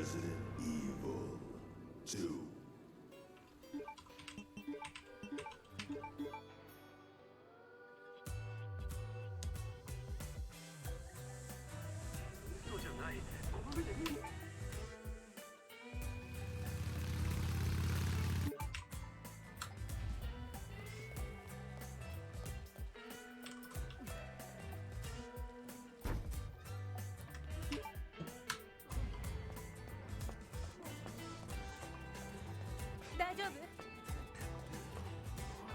Resident Evil 2. 大丈夫？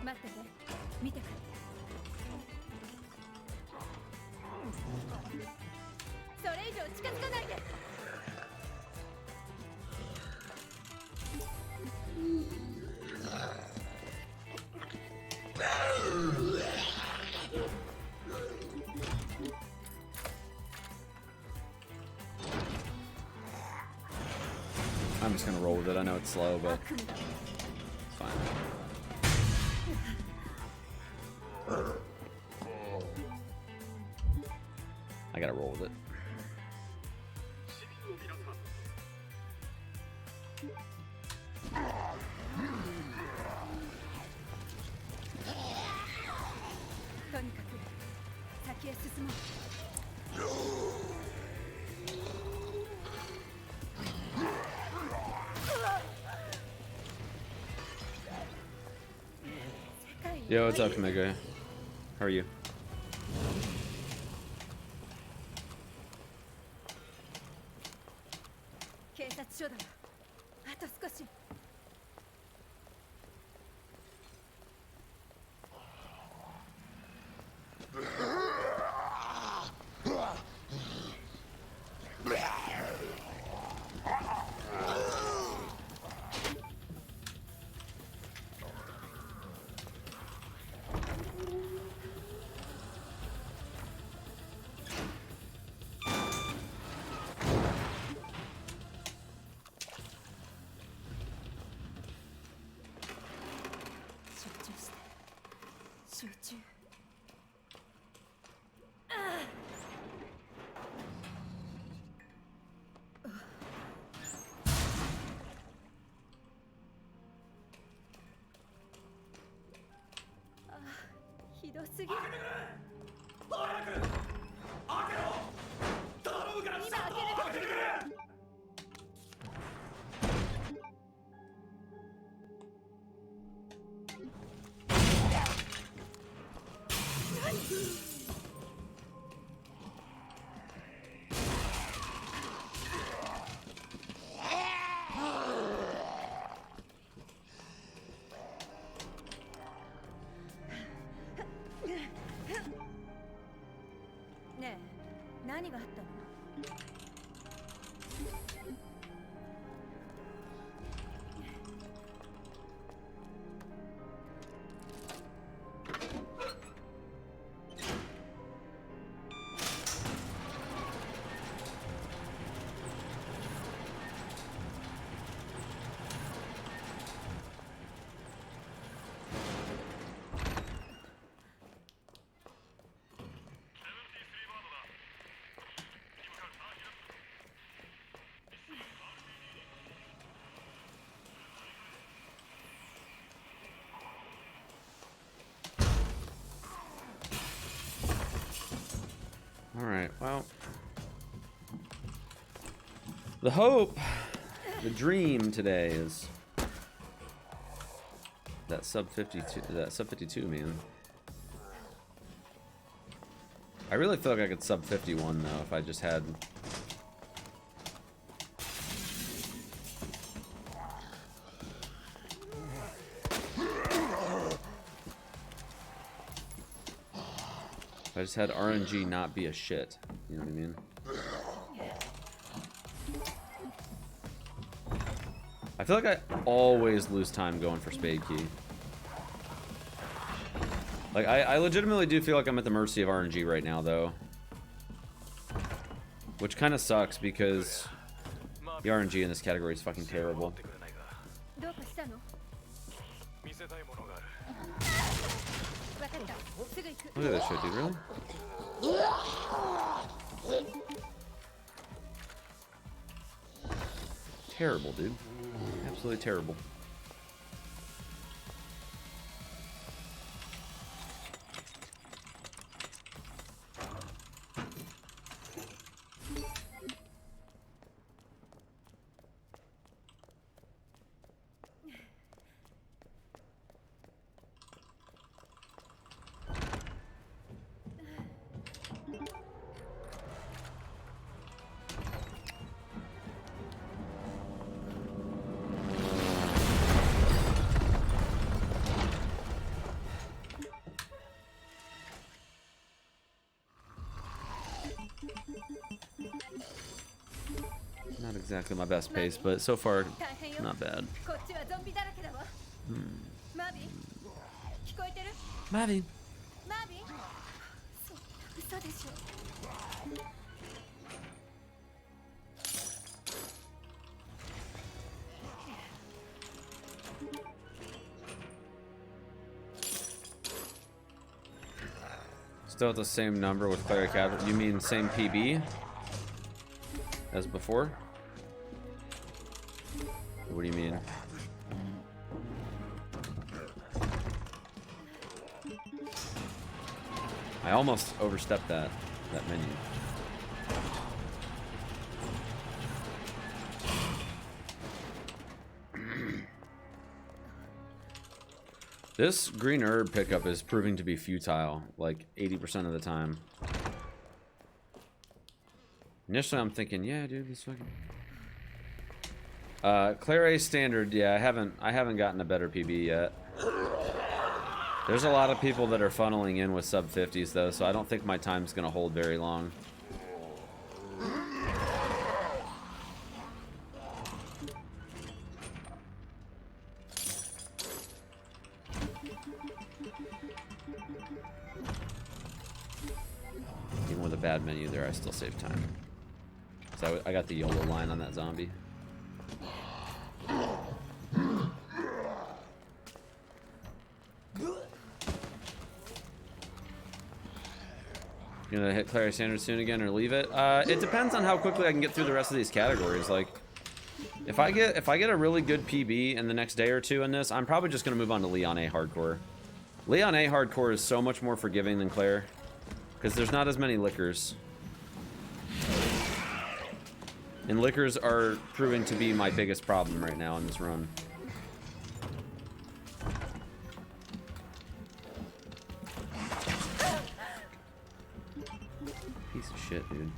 待ってて、見てくる。それ以上近づかないで。I'm just gonna roll with it. I know it's slow, but it's fine. I gotta roll with it. Yo, what's up, Mega? How are you? 警察署だわ。あと少し。集中。ひどすぎる。早く開けろ！頼むから今開ける。ねえ、何があったの？Alright, well. The hope, the dream today is that sub 52, man. I really feel like I could sub 51 though if I just had RNG not be a shit. You know what I mean? I feel like I always lose time going for Spade Key. Like, I legitimately do feel like I'm at the mercy of RNG right now, though. Which kind of sucks, because the RNG in this category is fucking terrible. Look at that shit, dude, really? terrible, dude. Absolutely terrible. Not exactly my best pace, but so far, not bad. こっちはゾンビだらけだわ。マービン、聞こえてる？ Mavi. マービン？そう、嘘でしょ。Still at the same number with Cleric Abbott. You mean same PB as before? What do you mean? I almost overstepped that menu. This green herb pickup is proving to be futile, like 80% of the time. Initially, I'm thinking, yeah, dude, this fucking. Claire A standard, yeah, I haven't gotten a better PB yet. There's a lot of people that are funneling in with sub 50s though, so I don't think my time's gonna hold very long. Even with a bad menu there, I still save time. So I got the YOLO line on that zombie. You gonna hit Clary Sanders soon again or leave it? It depends on how quickly I can get through the rest of these categories. Like, if I get a really good PB in the next day or two in this, I'm probably just gonna move on to Leon A Hardcore. Leon A Hardcore is so much more forgiving than Claire, because there's not as many liquors. And liquors are proving to be my biggest problem right now in this run. Piece of shit, dude.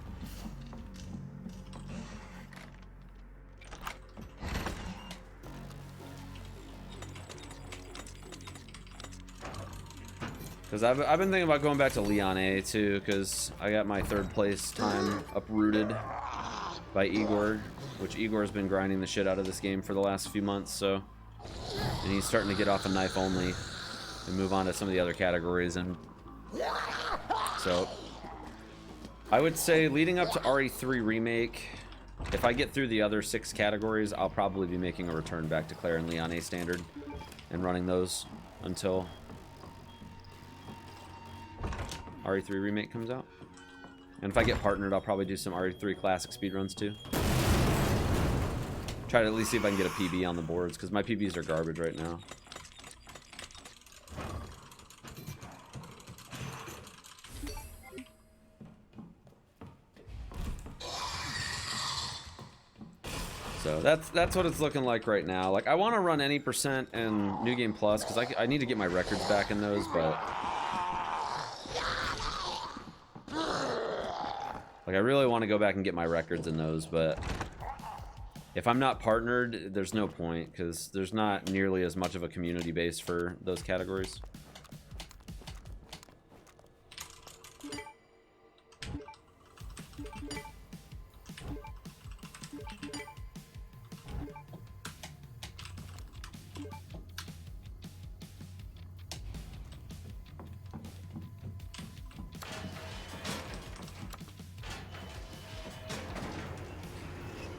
Because I've been thinking about going back to Leon A too, because I got my 3rd place time uprooted by Igor, which Igor's been grinding the shit out of this game for the last few months, so. And he's starting to get off a knife only and move on to some of the other categories, and so I would say leading up to RE3 Remake, if I get through the other 6 categories, I'll probably be making a return back to Claire and Leon A Standard and running those until RE3 Remake comes out. And if I get partnered, I'll probably do some RE3 Classic speedruns too. Try to at least see if I can get a PB on the boards, because my PBs are garbage right now. So that's what it's looking like right now. Like, I want to run any % in New Game Plus, because I need to get my records back in those, but like, I really want to go back and get my records in those, but if I'm not partnered, there's no point, because there's not nearly as much of a community base for those categories.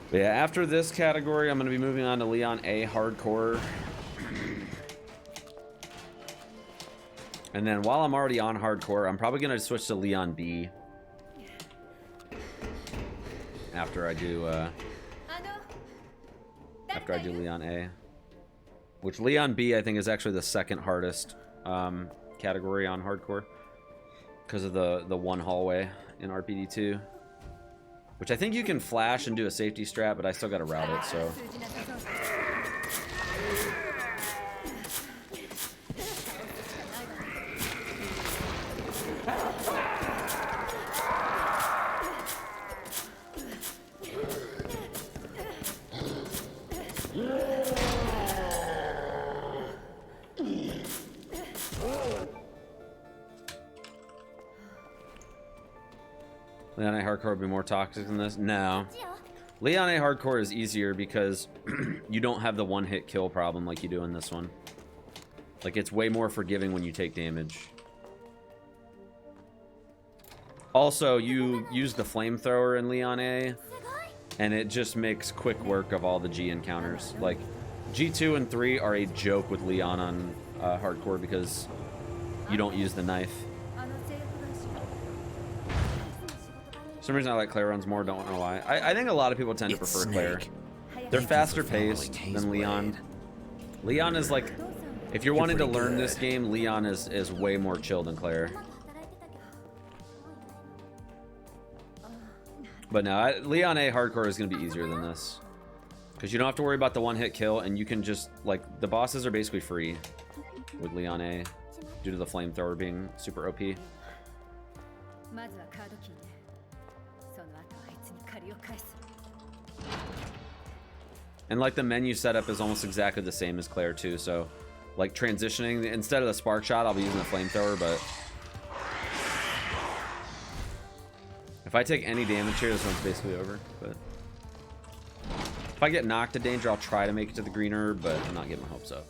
But yeah, after this category, I'm going to be moving on to Leon A Hardcore. And then while I'm already on Hardcore, I'm probably going to switch to Leon B. After I do after I do Leon A. Which Leon B, I think, is actually the second hardest category on hardcore. Because of the one hallway in RPD2. Which I think you can flash and do a safety strat, but I still gotta route it, so. Leon A hardcore would be more toxic than this? No. Leon A hardcore is easier because you don't have the one-hit kill problem like you do in this one. Like, it's way more forgiving when you take damage. Also, you use the flamethrower in Leon A, and it just makes quick work of all the G encounters. Like, G2 and 3 are a joke with Leon on hardcore because you don't use the knife. For some reason I like Claire runs more, don't know why. I think a lot of people tend to prefer Claire. They're faster paced than Leon. Leon is like, if you're wanting to learn this game, Leon is way more chill than Claire. But no, Leon A hardcore is going to be easier than this. Because you don't have to worry about the one-hit kill, and you can just, like, the bosses are basically free with Leon A due to the flamethrower being super OP. And like the menu setup is almost exactly the same as Claire too, so like transitioning, instead of the spark shot I'll be using the flamethrower, but if I take any damage here this one's basically over. But if I get knocked to danger I'll try to make it to the green herb, but I'm not getting my hopes up.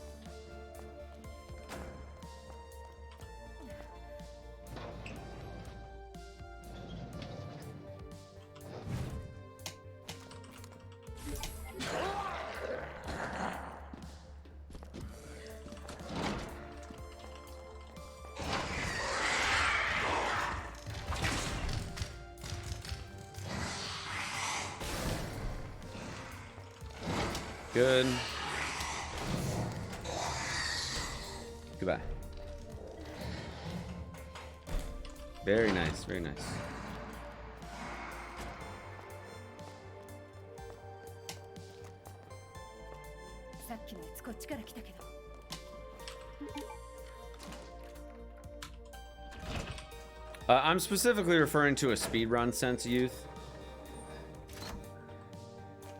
Good. Goodbye. Very nice, very nice. I'm specifically referring to a speedrun sense, youth.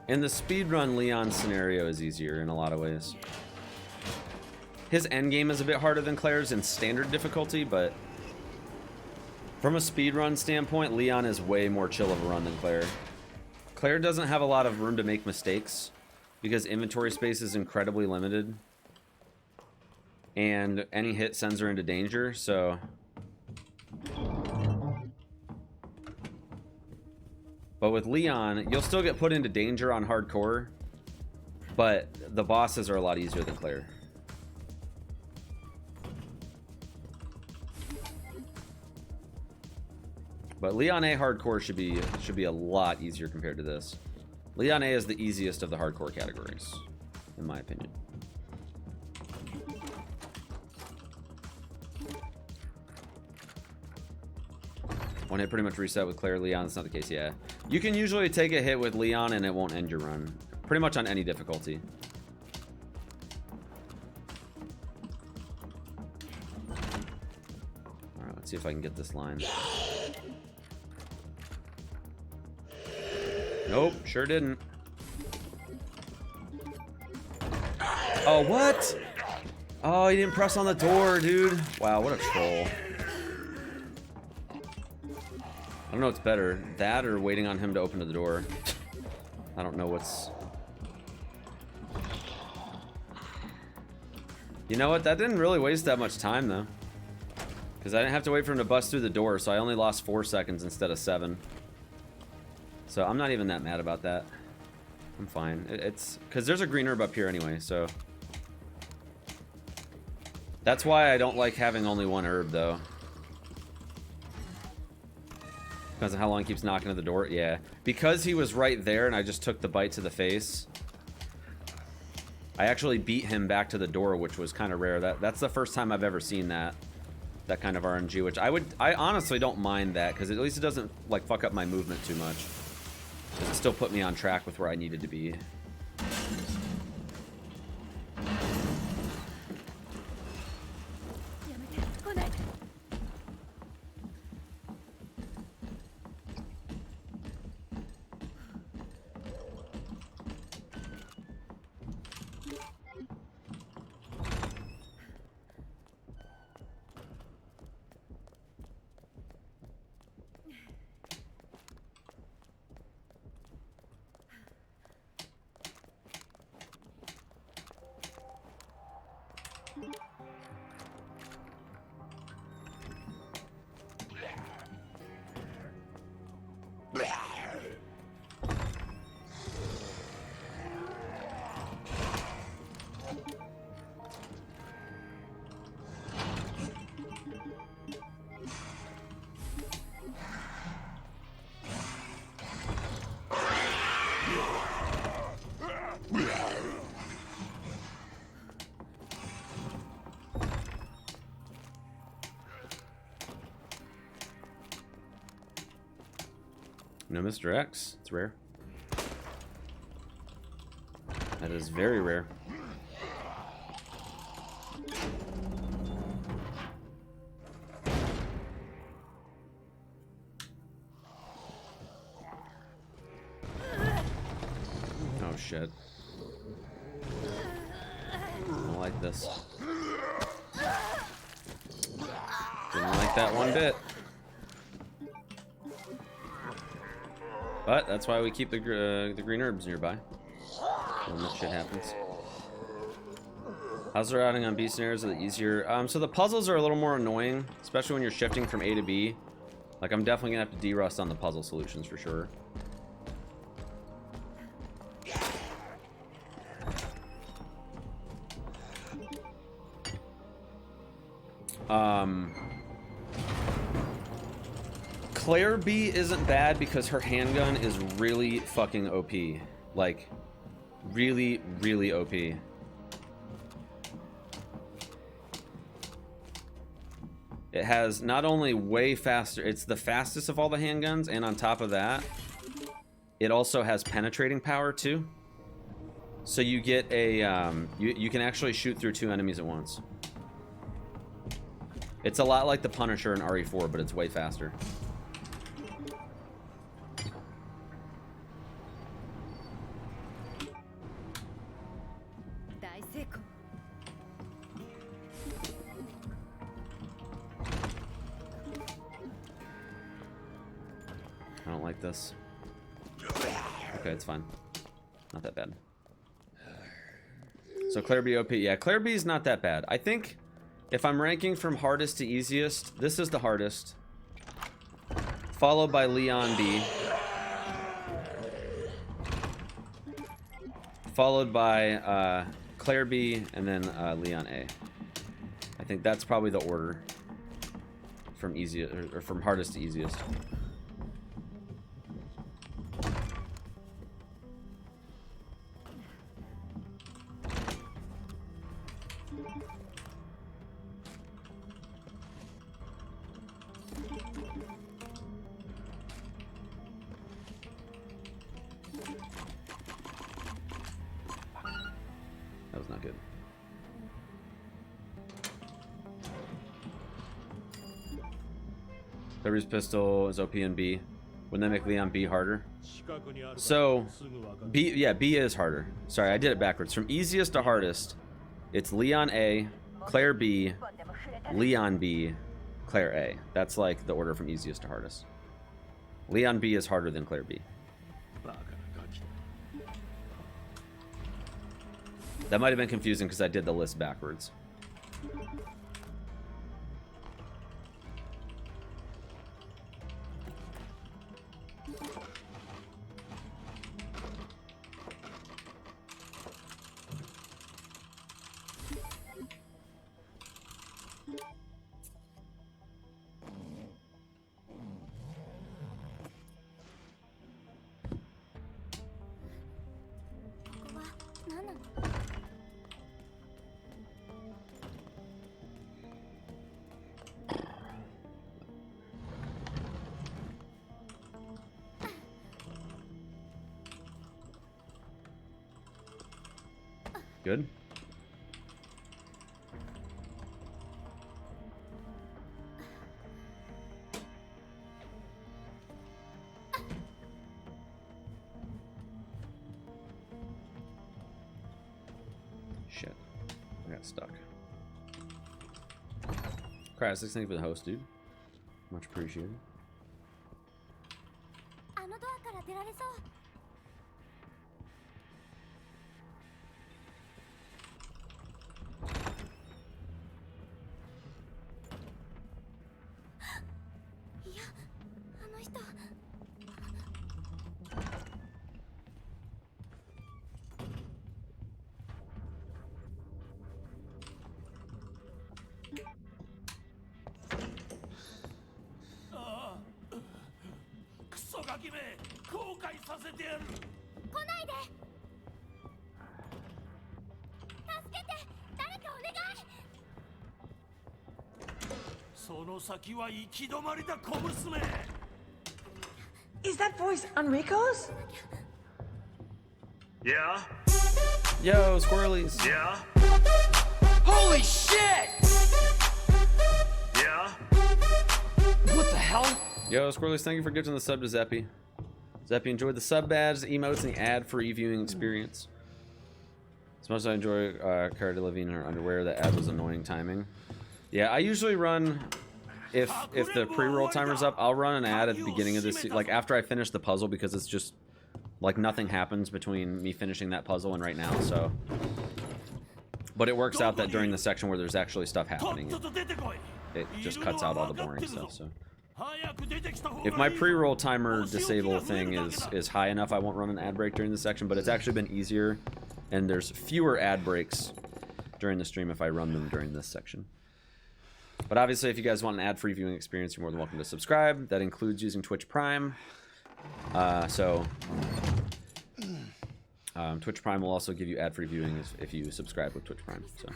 In the speedrun, Leon's scenario is easier in a lot of ways. His endgame is a bit harder than Claire's in standard difficulty, but from a speedrun standpoint, Leon is way more chill of a run than Claire. Claire doesn't have a lot of room to make mistakes because inventory space is incredibly limited. And any hit sends her into danger, so... But with Leon, you'll still get put into danger on hardcore, but the bosses are a lot easier than Claire. But Leon A hardcore should be a lot easier compared to this. Leon A is the easiest of the hardcore categories, in my opinion. One hit pretty much reset with Claire. Leon, that's not the case. Yeah, you can usually take a hit with Leon and it won't end your run, pretty much on any difficulty. All right, let's see if I can get this line. Nope, sure didn't. Oh, what? Oh, he didn't press on the door, dude. Wow, what a troll. I don't know what's better, that or waiting on him to open the door. I don't know what's... You know what? That didn't really waste that much time, though. Because I didn't have to wait for him to bust through the door, so I only lost 4 seconds instead of 7. So I'm not even that mad about that. I'm fine. It's... Because there's a green herb up here anyway, so... That's why I don't like having only one herb, though. Depends on how long he keeps knocking at the door. Yeah. Because he was right there and I just took the bite to the face, I actually beat him back to the door, which was kind of rare. That's the first time I've ever seen that kind of RNG, which I honestly don't mind that, because at least it doesn't like fuck up my movement too much. It still put me on track with where I needed to be. No Mr. X. It's rare. That is very rare. Oh shit. I don't like this. Didn't like that one bit. But that's why we keep the green herbs nearby when that shit happens. How's the routing on B snares? Are they easier? So the puzzles are a little more annoying, especially when you're shifting from A to B. Like, I'm definitely gonna have to de-rust on the puzzle solutions for sure. Claire B isn't bad because her handgun is really fucking OP. Like, really, really OP. It has not only way faster, it's the fastest of all the handguns, and on top of that, it also has penetrating power too. So you get a, you can actually shoot through 2 enemies at once. It's a lot like the Punisher in RE4, but it's way faster. I don't like this. Okay, it's fine. Not that bad. So Claire B OP. Yeah, Claire B is not that bad. I think if I'm ranking from hardest to easiest, this is the hardest. Followed by Leon B. Followed by Claire B, and then Leon A. I think that's probably the order from easiest or from hardest to easiest. That was not good. Claire's pistol is OP and B. Wouldn't that make Leon B harder? So, B, yeah, B is harder. Sorry, I did it backwards. From easiest to hardest, it's Leon A, Claire B, Leon B, Claire A. That's like the order from easiest to hardest. Leon B is harder than Claire B. That might have been confusing because I did the list backwards. Good. Shit. I got stuck. Crash, thanks for the host, dude. Much appreciated. あのドアから出られそう。いや、あの人。クソガキめ、後悔させてやる。来ないで。助けて、誰かお願い。その先は行き止まりだ、小娘。 Is that voice Enrico's? Yeah, Yo, Squirrelies. yeah, Holy shit! yeah. What the hell? Yo, Squirrelies, thank you for gifting the sub to Zeppy. Zeppy enjoyed the sub badge, the emotes, and the ad-free viewing experience. As much as I enjoy Cara Delevingne in her underwear, the ad was annoying timing. Yeah, I usually run, if the pre-roll timer's up, I'll run an ad at the beginning of this, like after I finish the puzzle, because it's just, like nothing happens between me finishing that puzzle and right now, so. But it works out that during the section where there's actually stuff happening, it just cuts out all the boring stuff, so. If my pre-roll timer disable thing is high enough, I won't run an ad break during this section, but it's actually been easier, and there's fewer ad breaks during the stream if I run them during this section. But obviously, if you guys want an ad-free viewing experience, you're more than welcome to subscribe. That includes using Twitch Prime. Twitch Prime will also give you ad-free viewing if you subscribe with Twitch Prime, so.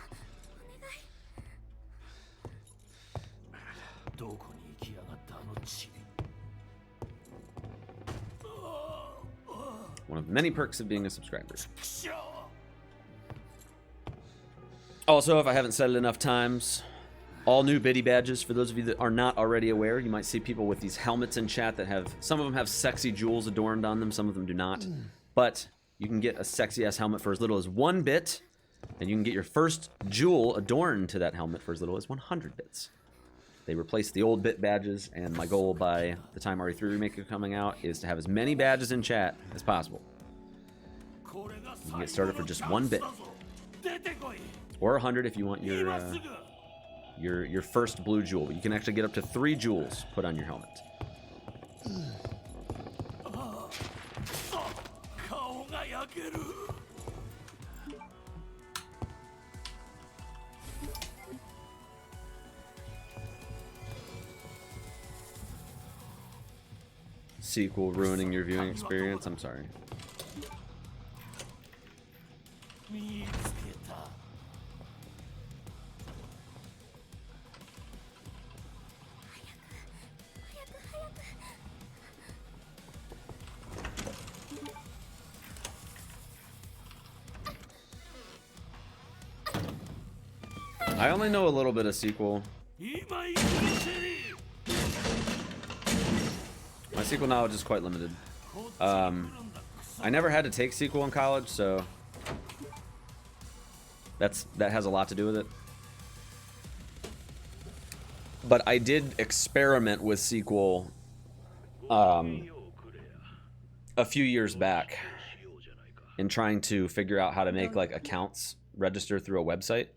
One of the many perks of being a subscriber. Also, if I haven't said it enough times, all new biddy badges, for those of you that are not already aware, you might see people with these helmets in chat that have, some of them have sexy jewels adorned on them, some of them do not. But you can get a sexy ass helmet for as little as 1 bit, and you can get your first jewel adorned to that helmet for as little as 100 bits. They replaced the old bit badges, and my goal by the time RE3 Remake is coming out is to have as many badges in chat as possible. You can get started for just 1 bit. Or 100 if you want your first blue jewel. You can actually get up to 3 jewels put on your helmet. Sequel ruining your viewing experience? I'm sorry. I only know a little bit of sequel. My sequel knowledge is quite limited. I never had to take sequel in college, so that has a lot to do with it. But I did experiment with sequel a few years back in trying to figure out how to make like accounts register through a website.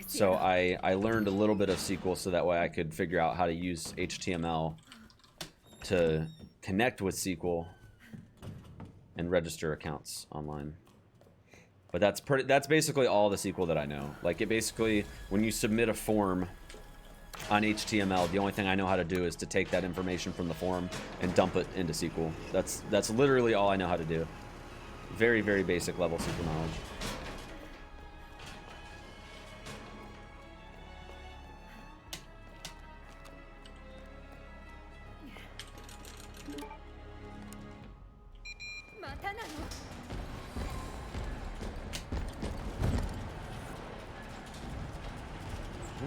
So I learned a little bit of SQL so that way I could figure out how to use HTML to connect with SQL and register accounts online. But that's basically all the SQL that I know. Like it basically, when you submit a form on HTML, the only thing I know how to do is to take that information from the form and dump it into SQL. That's literally all I know how to do. Very, very basic level SQL knowledge.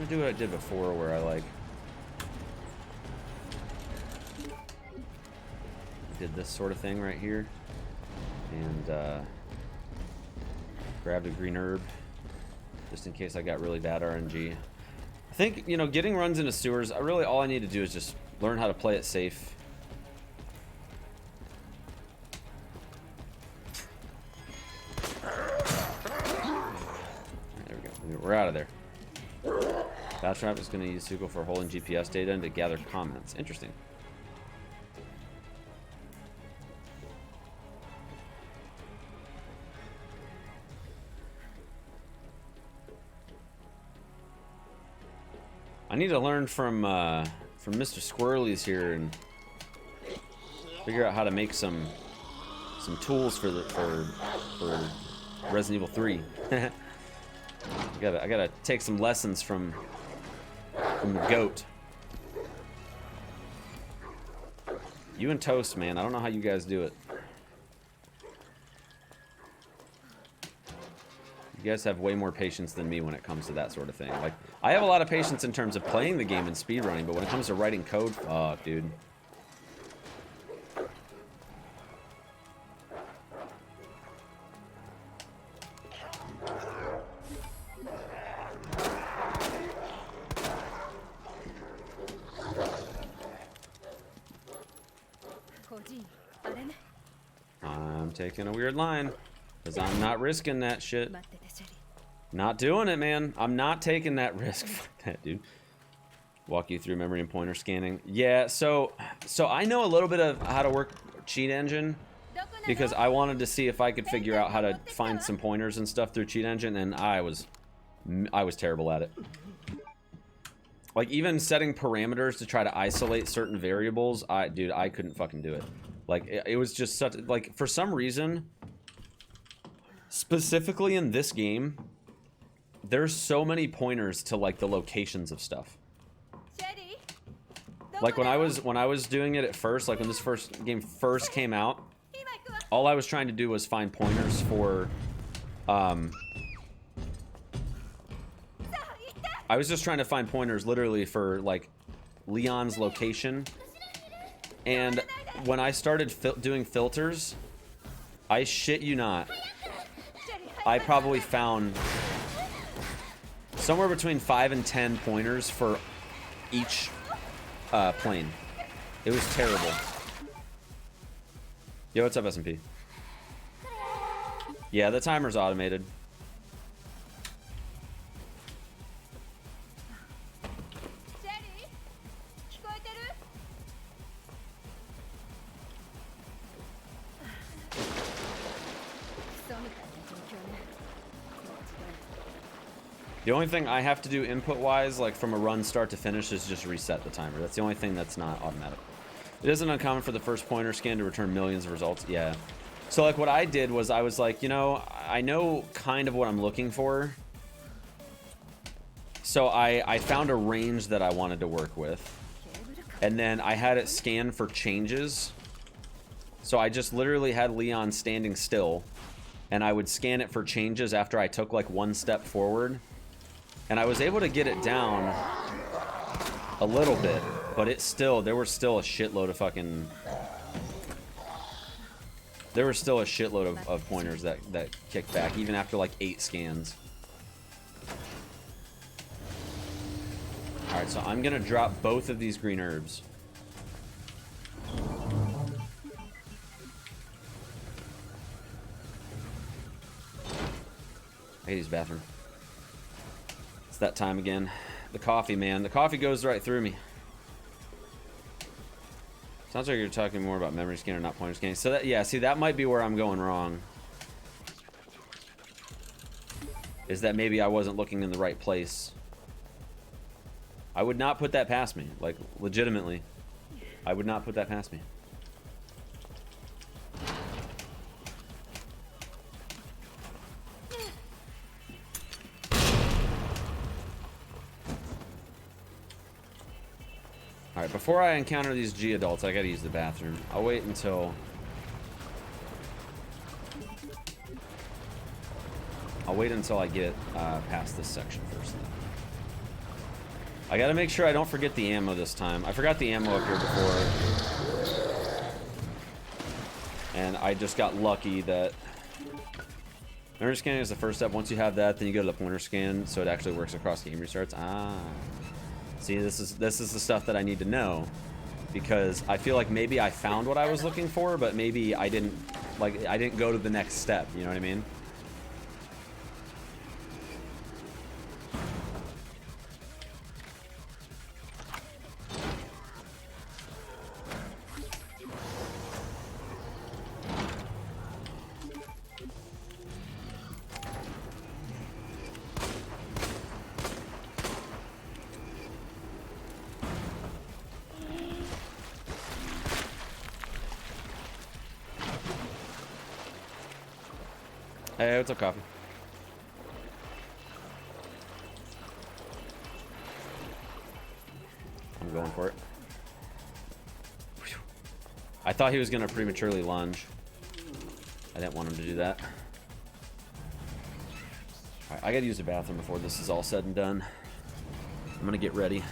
to do what I did before where I like did this sort of thing right here and grabbed a green herb just in case I got really bad RNG. I think, you know, getting runs into sewers, really all I need to do is just learn how to play it safe. There we go. We're out of there. Bastrap is going to use Suko for holding GPS data and to gather comments. Interesting. I need to learn from Mr. Squirrely's here and figure out how to make some tools for Resident Evil 3. I gotta take some lessons from the goat. You and Toast, man. I don't know how you guys do it. You guys have way more patience than me when it comes to that sort of thing. Like, I have a lot of patience in terms of playing the game and speedrunning, but when it comes to writing code, fuck, dude. I'm taking a weird line, because I'm not risking that shit. Not doing it, man. I'm not taking that risk. Fuck that, dude. Walk you through memory and pointer scanning. Yeah, so I know a little bit of how to work Cheat Engine because I wanted to see if I could figure out how to find some pointers and stuff through Cheat Engine, and I was terrible at it. Like, even setting parameters to try to isolate certain variables, dude, I couldn't fucking do it. Like, it was just such, like, for some reason, specifically in this game, there's so many pointers to, like, the locations of stuff. Like, when I was doing it at first, like, when this game first came out, all I was trying to do was find pointers for, I was just trying to find pointers literally for, like, Leon's location. And when I started doing filters, I shit you not, I probably found somewhere between 5 and 10 pointers for each plane. It was terrible. Yo, what's up, SMP? Yeah, the timer's automated. The only thing I have to do input-wise, like from a run start to finish, is just reset the timer. That's the only thing that's not automatic. It isn't uncommon for the first pointer scan to return millions of results. Yeah. So, like, what I did was I was like, you know, I know kind of what I'm looking for. So I found a range that I wanted to work with. And then I had it scan for changes. So I just literally had Leon standing still. And I would scan it for changes after I took, like, one step forward. And I was able to get it down a little bit, but there were still a shitload of fucking... There were still a shitload of pointers that kicked back, even after like 8 scans. Alright, so I'm gonna drop both of these green herbs. Hades' bathroom. It's that time again. The coffee, man. The coffee goes right through me. Sounds like you're talking more about memory scanner, not pointer scanning. So that, yeah, see, that might be where I'm going wrong. Is that maybe I wasn't looking in the right place. I would not put that past me. Like, legitimately. I would not put that past me. Alright, before I encounter these G adults, I gotta use the bathroom. I'll wait until... I get past this section first then. I gotta make sure I don't forget the ammo this time. I forgot the ammo up here before. And I just got lucky that... Pointer scanning is the first step. Once you have that, then you go to the pointer scan, so it actually works across game restarts. Ah. See, this is the stuff that I need to know. Because I feel like maybe I found what I was looking for, but maybe I didn't go to the next step, you know what I mean? Hey, what's up, Coffee? I'm going for it. Whew. I thought he was going to prematurely lunge. I didn't want him to do that. Alright, I gotta use the bathroom before this is all said and done. I'm gonna get ready.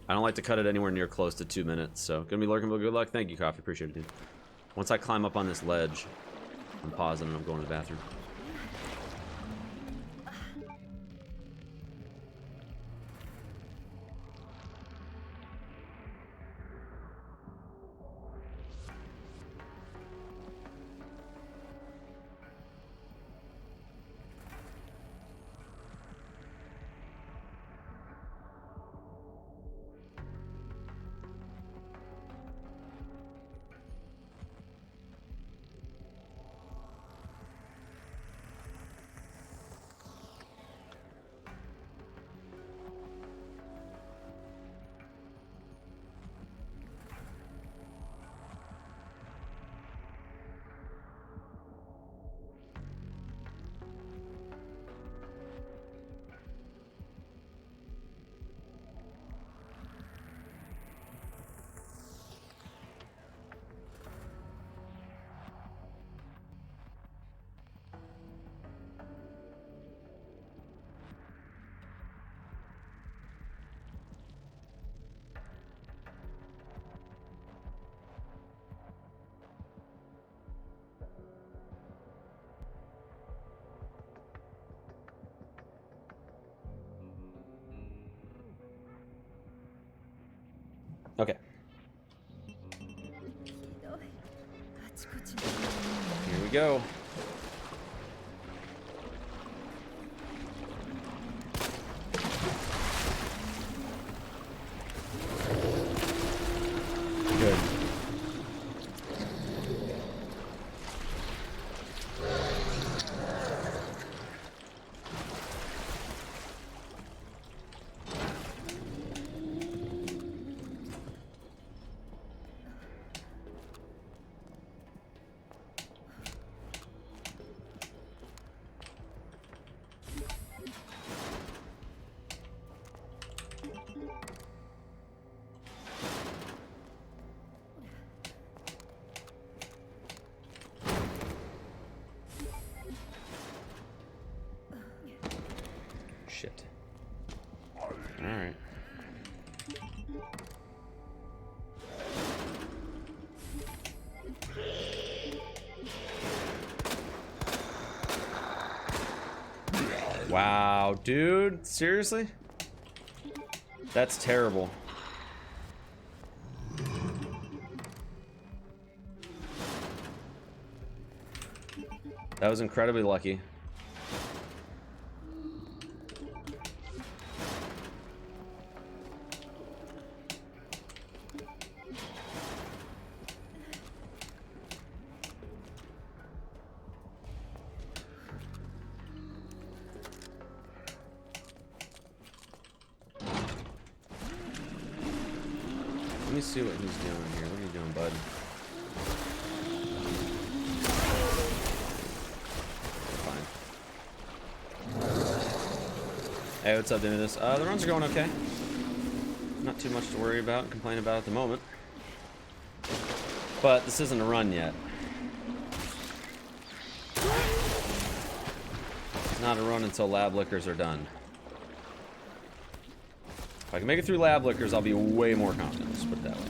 I don't like to cut it anywhere near close to 2 minutes, so gonna be lurking, but good luck. Thank you, Coffee. Appreciate it, dude. Once I climb up on this ledge, I'm pausing and I'm going to the bathroom. Okay. Here we go. Good. Shit. Alright. Wow, dude, seriously? That's terrible. That was incredibly lucky. Let me see what he's doing here. What are you doing, bud? Fine. Hey, what's up, Dimitris? The runs are going okay. Not too much to worry about and complain about at the moment. But this isn't a run yet. Not a run until lab liquors are done. If I can make it through lab liquors, I'll be way more confident. Just put it that way.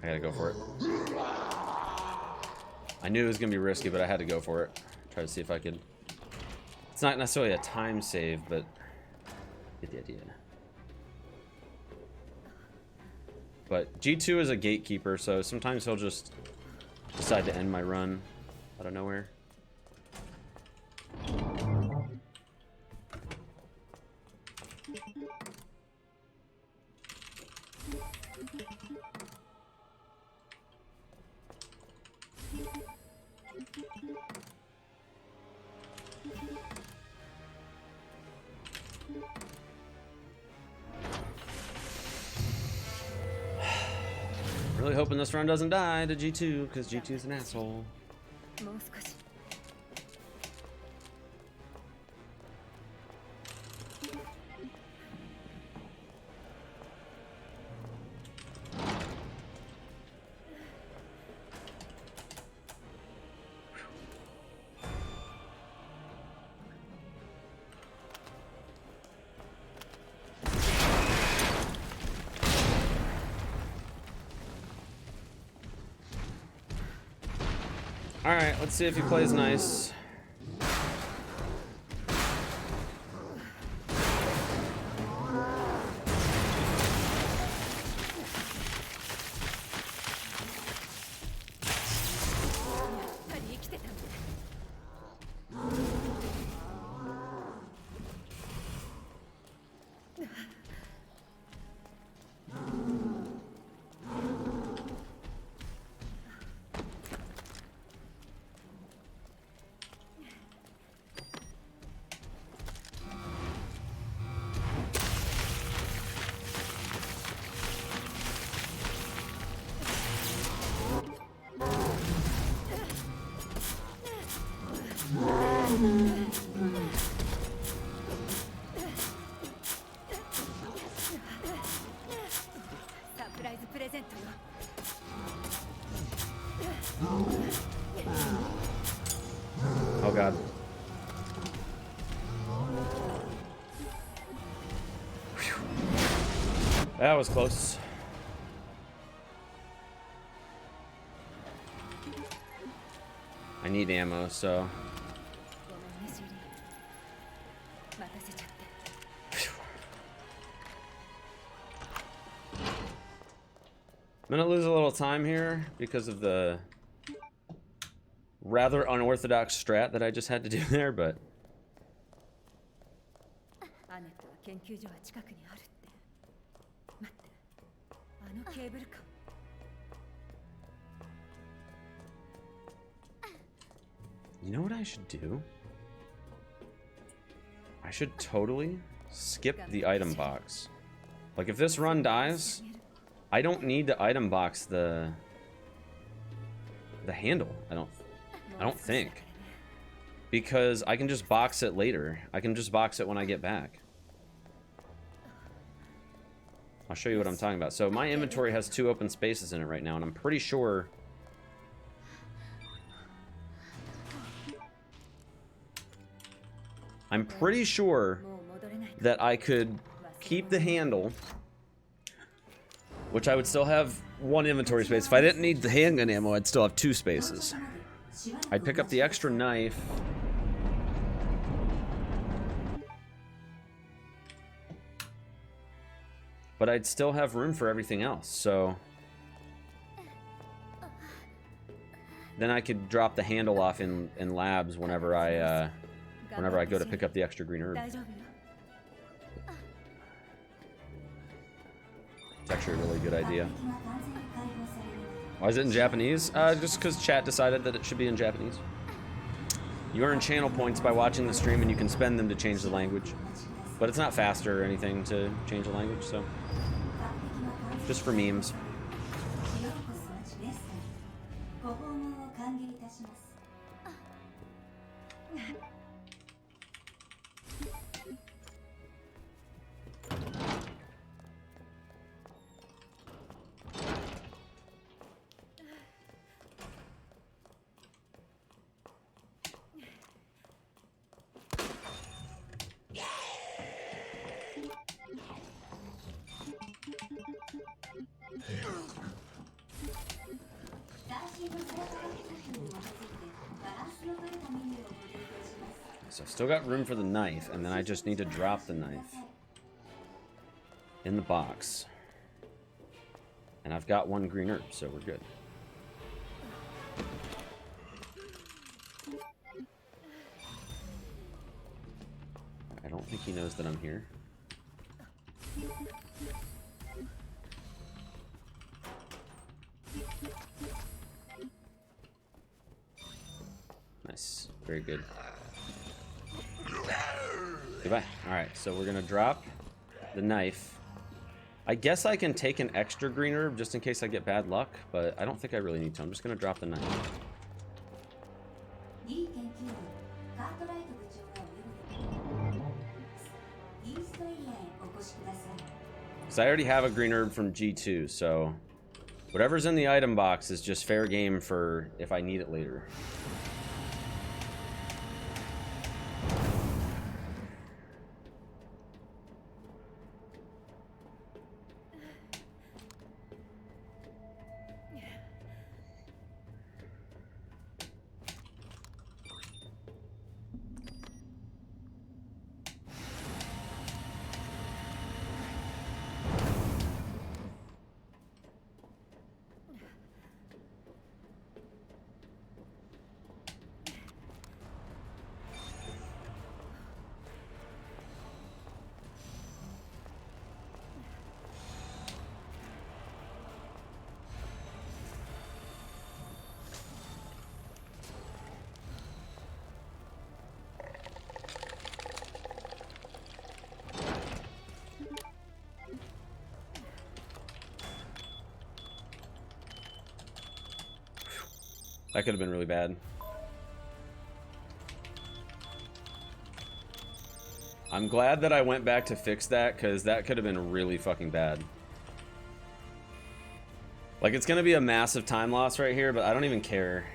I gotta go for it. I knew it was gonna be risky, but I had to go for it. Try to see if I could. It's not necessarily a time save, but get the idea. But G2 is a gatekeeper, so sometimes he'll just decide to end my run out of nowhere. Really hoping this run doesn't die to G2, because G2 is an asshole. もう少し Alright, let's see if he plays nice. Oh god. Whew. That was close. I need ammo, so. I'm gonna lose a little time here because of the rather unorthodox strat that I just had to do there, but you know what I should do? I should totally skip the item box. Like if this run dies, I don't need to item box the handle. I don't think. Because I can just box it later. I can just box it when I get back. I'll show you what I'm talking about. So my inventory has 2 open spaces in it right now, and I'm pretty sure that I could keep the handle, which I would still have 1 inventory space. If I didn't need the handgun ammo, I'd still have 2 spaces. I'd pick up the extra knife. But I'd still have room for everything else, so then I could drop the handle off in labs whenever I go to pick up the extra green herb. It's actually a really good idea. Why is it in Japanese? Just because chat decided that it should be in Japanese. You earn channel points by watching the stream, and you can spend them to change the language. But it's not faster or anything to change the language, so just for memes. So I've still got room for the knife, and then I just need to drop the knife in the box. And I've got one green herb, so we're good. I don't think he knows that I'm here. Nice. Very good. Goodbye. Alright, so we're gonna drop the knife. I guess I can take an extra green herb just in case I get bad luck, but I don't think I really need to. I'm just gonna drop the knife. Because I already have a green herb from G2, so whatever's in the item box is just fair game for if I need it later. That could have been really bad. I'm glad that I went back to fix that, because that could have been really fucking bad. Like, it's gonna be a massive time loss right here, but I don't even care.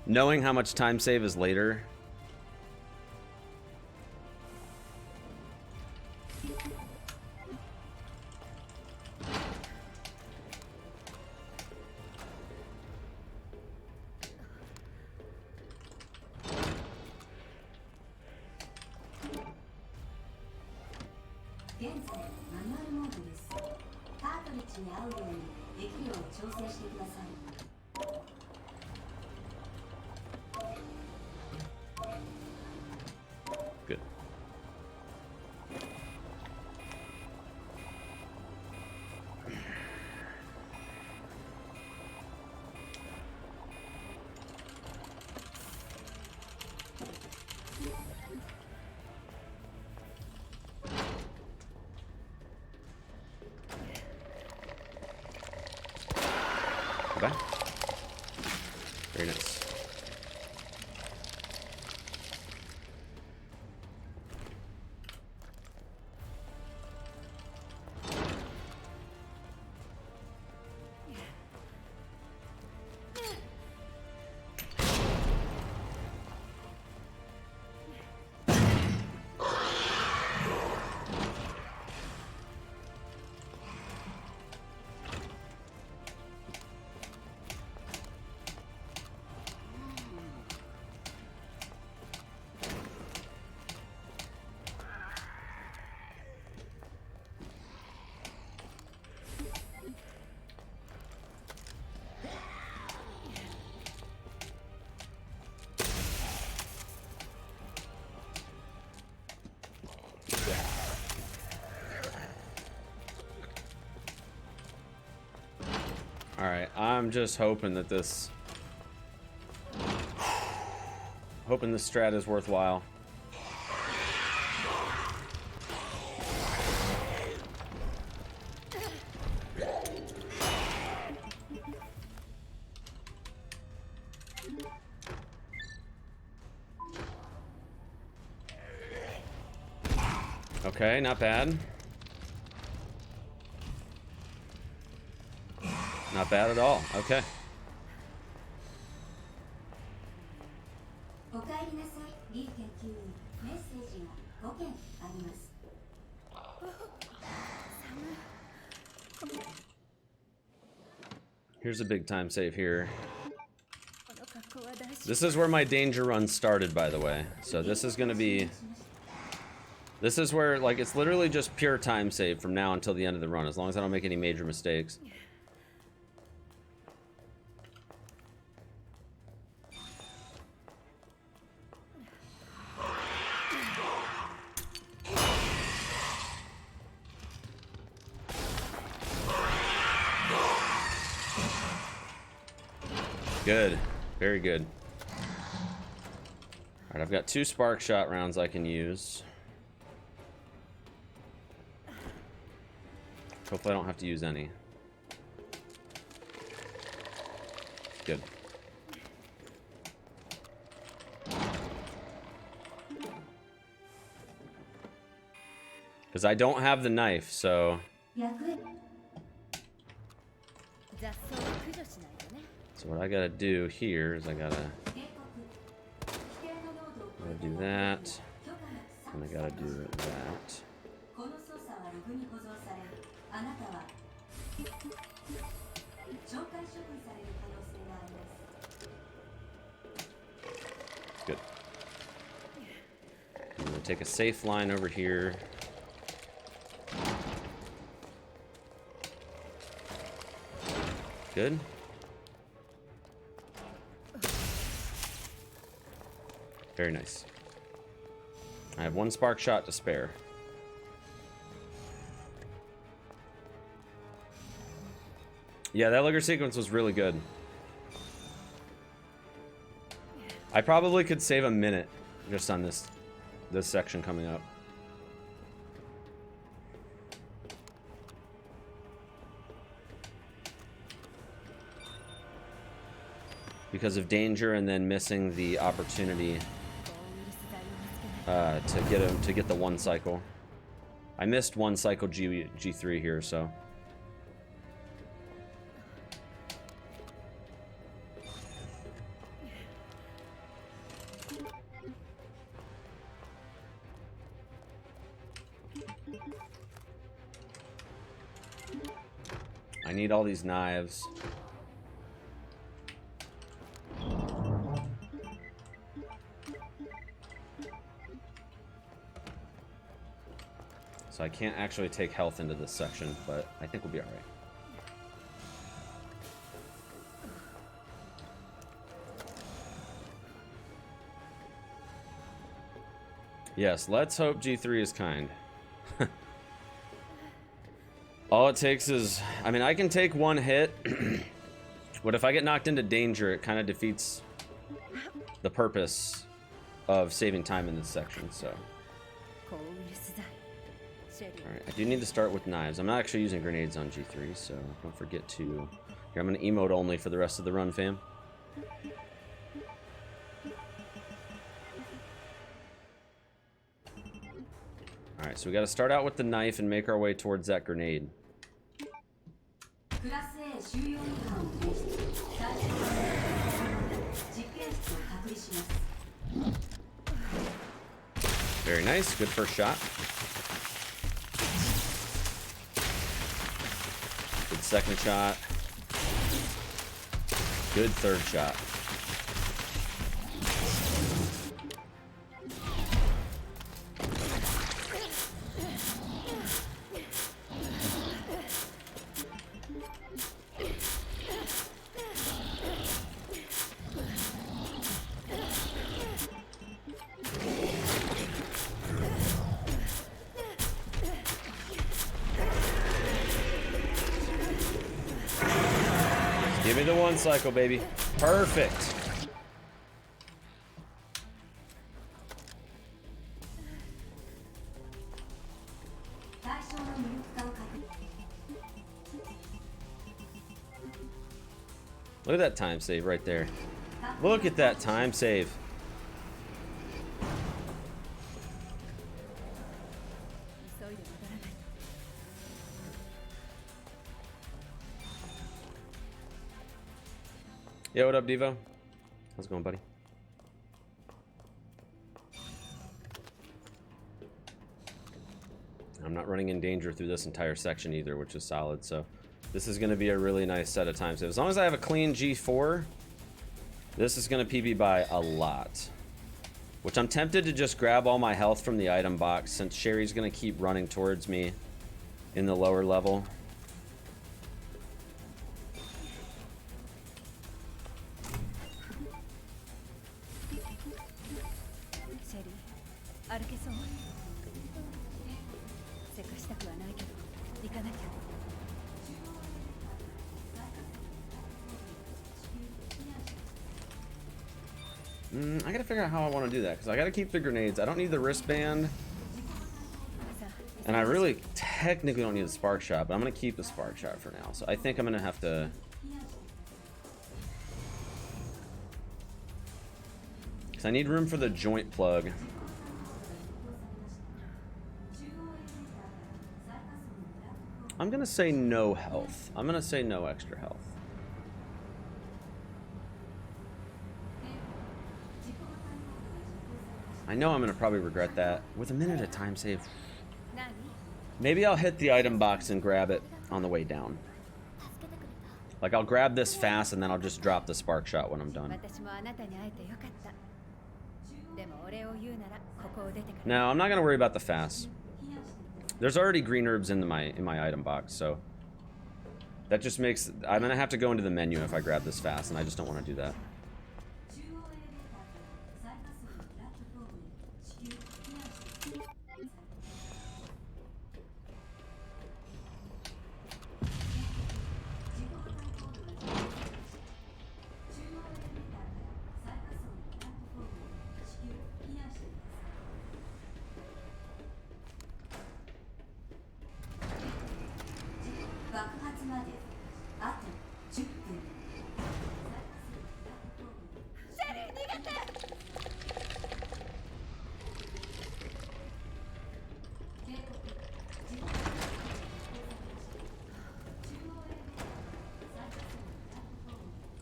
Knowing how much time save is later. Good. Okay. Very nice. Alright, I'm just hoping that this... hoping this strat is worthwhile. Okay, not bad. Not bad at all. Okay. おかえりなさい、リー研究員。メッセージが5件あります。 Here's a big time save here. This is where my danger run started, by the way. So this is gonna be... This is where, like, it's literally just pure time save from now until the end of the run, as long as I don't make any major mistakes. Good. Very good. Alright, I've got 2 spark shot rounds I can use. Hopefully I don't have to use any. Good. Because I don't have the knife, so... So what I gotta do here is I gotta do that, and I gotta do that. Good. I'm gonna take a safe line over here. Good. Very nice. I have 1 spark shot to spare. Yeah, that liquor sequence was really good. I probably could save a minute just on this section coming up. Because of danger and then missing the opportunity to get the 1 cycle. I missed 1 cycle G3 here, so. I need all these knives. So I can't actually take health into this section, but I think we'll be alright. Yes, let's hope G3 is kind. All it takes is... I mean, I can take 1 hit, but if I get knocked into danger, it kind of defeats the purpose of saving time in this section, so... Alright, I do need to start with knives. I'm not actually using grenades on G3, so don't forget to... Here, I'm going to emote only for the rest of the run, fam. Alright, so we got to start out with the knife and make our way towards that grenade. Very nice, good first shot. Good second shot. Good third shot. Give me the 1 cycle, baby. Perfect. Look at that time save right there. Look at that time save. Yo, what up, Devo? How's it going, buddy? I'm not running in danger through this entire section either, which is solid, so this is going to be a really nice set of time saves. As long as I have a clean G4, this is going to PB by a lot. Which I'm tempted to just grab all my health from the item box since Sherry's going to keep running towards me in the lower level. I gotta figure out how I want to do that because I gotta keep the grenades. I don't need the wristband, and I really technically don't need the spark shot, but I'm gonna keep the spark shot for now. So I think I'm gonna have to. Because I need room for the joint plug. I'm gonna say no health. I'm gonna say no extra health. I know I'm gonna probably regret that. With a minute of time save. Maybe I'll hit the item box and grab it on the way down. Like I'll grab this fast and then I'll just drop the spark shot when I'm done. No, I'm not gonna worry about the fast. There's already green herbs in my item box, so that just makes I'm gonna have to go into the menu if I grab this fast, and I just don't want to do that.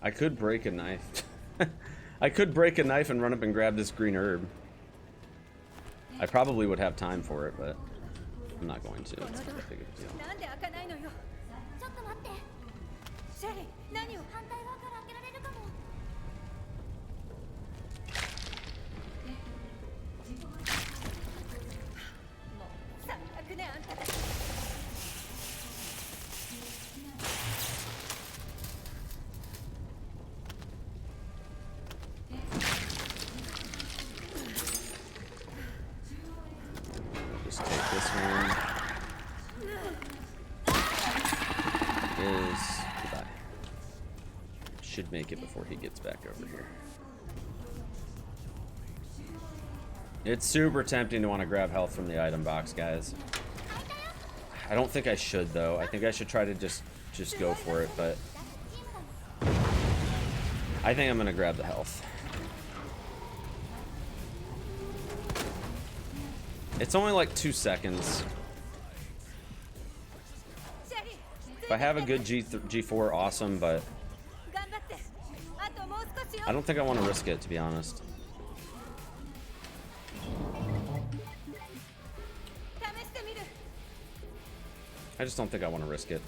I could break a knife. I could break a knife and run up and grab this green herb. I probably would have time for it, but I'm not going to. It's not that big of a deal. Just take this one. Goodbye. Should make it before he gets back over here. It's super tempting to want to grab health from the item box, guys. I don't think I should though. I think I should try to just go for it, but I think I'm gonna grab the health. It's only like 2 seconds. If I have a good G4, awesome, but I don't think I want to risk it, to be honest. I just don't think I want to risk it.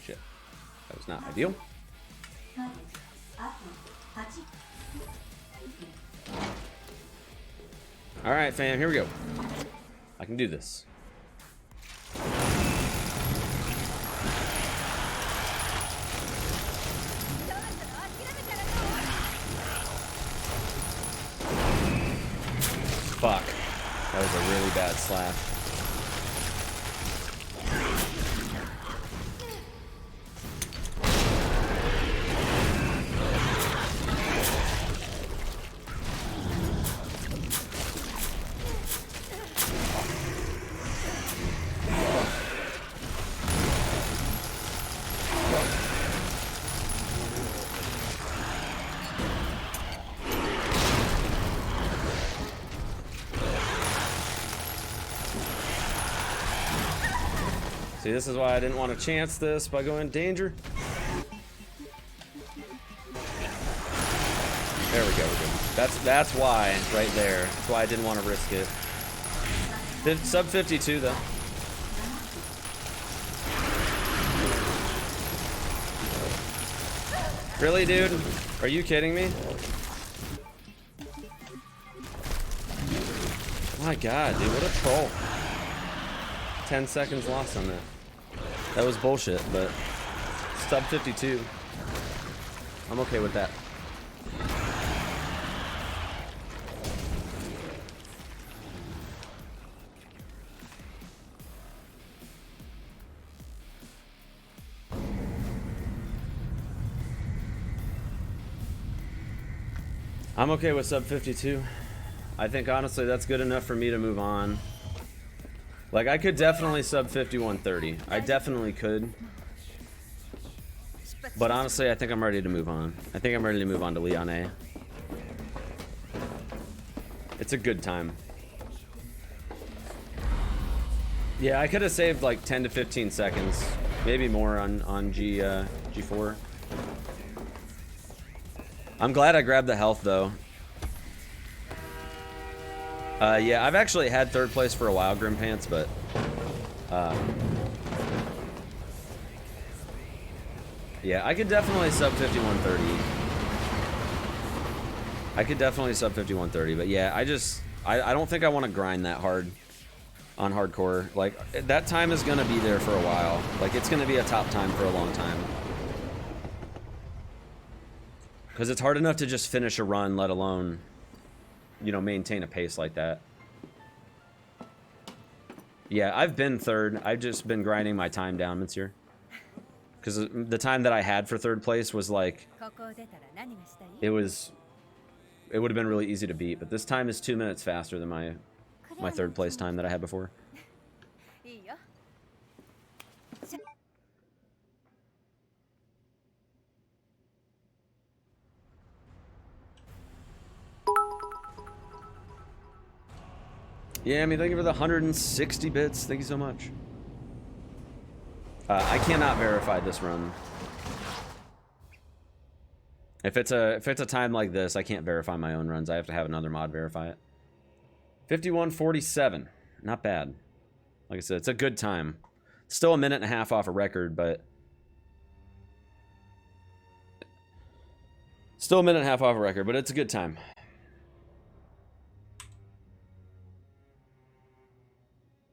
Shit. That was not ideal. Alright, fam, here we go. I can do this. Fuck. That was a really bad slash. See, this is why I didn't want to chance this by going danger. There we go, we're good. That's why, right there. That's why I didn't want to risk it. Sub 52 though. Really, dude? Are you kidding me? My god, dude, what a troll. 10 seconds lost on that. That was bullshit, but sub 52. I'm okay with that. I'm okay with sub 52. I think honestly that's good enough for me to move on. Like I could definitely sub 5130. I definitely could. But honestly, I think I'm ready to move on. I think I'm ready to move on to Leon A. It's a good time. Yeah, I could have saved like 10 to 15 seconds, maybe more on G4. I'm glad I grabbed the health though. Yeah, I've actually had third place for a while, Grim Pants, but yeah, I could definitely sub 5130. I could definitely sub 5130, but yeah, I don't think I want to grind that hard on hardcore. Like that time is gonna be there for a while. Like it's gonna be a top time for a long time. Because it's hard enough to just finish a run, let alone, you know, maintain a pace like that. Yeah, I've been third. I've just been grinding my time down, Monsieur. Because the time that I had for third place was like, it would have been really easy to beat. But this time is 2 minutes faster than my third place time that I had before. Yeah, I mean, thank you for the 160 bits. Thank you so much. I cannot verify this run. If it's a time like this, I can't verify my own runs. I have to have another mod verify it. 51:47, not bad. Like I said, it's a good time. Still a minute and a half off a record, but still a minute and a half off a record, but it's a good time.